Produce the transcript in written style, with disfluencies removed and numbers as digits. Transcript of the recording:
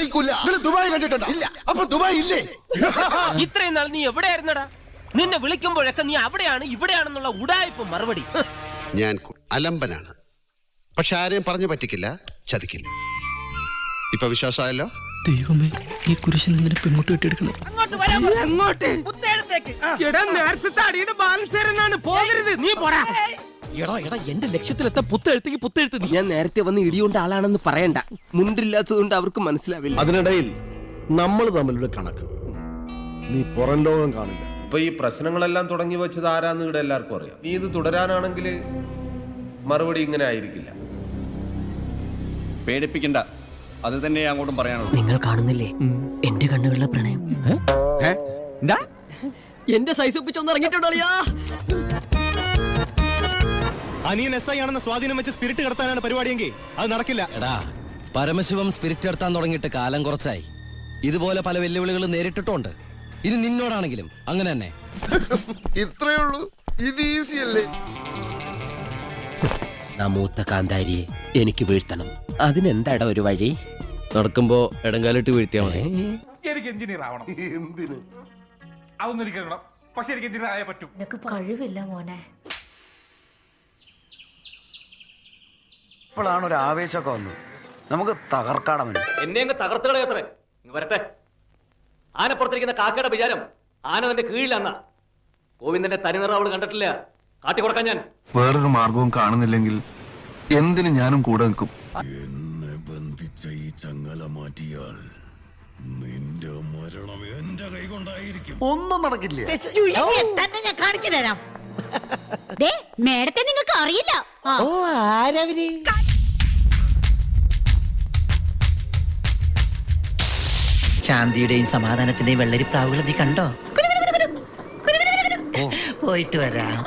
സഹിക്കൂല. Dubai കണ്ടിട്ടുണ്ടോ? ഇല്ല. അപ്പൊ ദുബായ് ഇല്ലേ? ഇത്രയും നാൾ നീ എവിടെയായിരുന്നടാ? നിന്നെ വിളിക്കുമ്പോഴൊക്കെ നീ അവിടെയാണ് ഇവിടെയാണെന്നുള്ള ഉടായിപ്പ് മറുപടി. ഞാൻ അലമ്പനാണ്, പക്ഷെ ആരെയും പറഞ്ഞു പറ്റിക്കില്ല, ചതിക്കില്ല. ഇപ്പൊ വിശ്വാസമായല്ലോ? ദൈവമേ, ഈ കുരിശിൽ നിന്നിട്ട് പെൺകുട്ടി കെട്ടിയെടുക്കണം. എന്റെ ലക്ഷ്യത്തിലെത്താൻ പുത്തെഴുത്തേക്ക് പുത്തെഴുത്ത്. ഞാൻ നേരത്തെ വന്ന് ഇടിയോണ്ട ആളാണെന്ന് പറയണ്ട. മുണ്ടില്ലാത്തതുകൊണ്ട് അവർക്ക് മനസ്സിലാവില്ല. അതിനിടയിൽ നമ്മൾ തമ്മിലൊരു കണക്ക് നീ പുറം ലോകം കാണില്ല. ഇപ്പൊ ഈ പ്രശ്നങ്ങളെല്ലാം തുടങ്ങി വെച്ചത് ആരാന്ന് ഇവിടെ എല്ലാവർക്കും അറിയാം. നീ ഇത് തുടരാനാണെങ്കിൽ മറുപടി ഇങ്ങനെ ആയിരിക്കില്ല. പേടിപ്പിക്കണ്ട, അത് തന്നെ അങ്ങോട്ടും പറയാനുള്ളൂ. നിങ്ങൾ കാണുന്നില്ലേ എന്റെ കണ്ണുകളിലെ പ്രണയം? എന്റെ സൈസ് ഒപ്പിച്ചൊന്ന് ഇറങ്ങിയിട്ടുണ്ടോ? അനിയൻ SI ആണെന്ന സ്വാധീനം വെച്ച് സ്പിരിറ്റ് കടത്താനാണ് പരിപാടിയെങ്കിൽ അത് നടക്കില്ല. എടാ, പരമശിവം സ്പിരിറ്റ് കടത്താൻ തുടങ്ങിയിട്ട് കാലം കുറച്ചായി. ഇതുപോലെ പല വെല്ലുവിളികൾ നേരിട്ടിട്ടുണ്ട്. ഇനി നിന്നോടാണെങ്കിലും അങ്ങനെ തന്നെ. ഇത്രേ ഉള്ളൂ, ഇത് ഈസി അല്ലേ? മൂത്ത കാന്താരിയെ എനിക്ക് വീഴ്ത്തണം. അതിനെന്താടാ ഒരു വഴി? നടക്കുമ്പോ ഇടങ്കാലിട്ട് വീഴ്ത്തിയാ മതി. എനിക്ക് എഞ്ചിനീയർ ആവണം. എന്തിന്? അതൊന്നും എനിക്കറിയണം, പക്ഷെ എനിക്ക് എഞ്ചിനീയർ ആയേ പറ്റൂ. നിനക്ക് കഴിവില്ല മോനെ. ഇപ്പോഴാണ് ഒരു ആവേശമൊക്കെ വന്നത്. നമുക്ക് തകർക്കാടം. എന്നെ അങ്ങ് തകർത്തുകളയത്രേ. വരട്ടെ. ആനപ്പുറത്തിരിക്കുന്ന കാക്കയുടെ വിചാരം ആന തന്റെ കീഴിലെന്നാ. ഗോവിന്ദന്റെ തനിനിറം അവള് കണ്ടിട്ടില്ല. കാട്ടിക്കൊടുക്കാൻ ഞാൻ വേറൊരു മാർഗവും കാണുന്നില്ലെങ്കിൽ എന്തിന് ഞാനും കൂടെ നിൽക്കും. എന്നെ ബന്ധിച്ച ഈ ചങ്ങല മാറ്റിയാൽ നിന്റെ മരണം എന്റെ കൈ കൊണ്ടായിരിക്കും. ഒന്നും നടക്കില്ല. തന്നെ ഞാൻ കാണിച്ചു തരാം. മേഡത്തെ നിങ്ങൾക്ക് അറിയില്ല. ശാന്തിയുടെയും സമാധാനത്തിന്റെയും വെള്ളരിപ്രാവുകൾ നീ കണ്ടോ? പോയിട്ട് വരാം.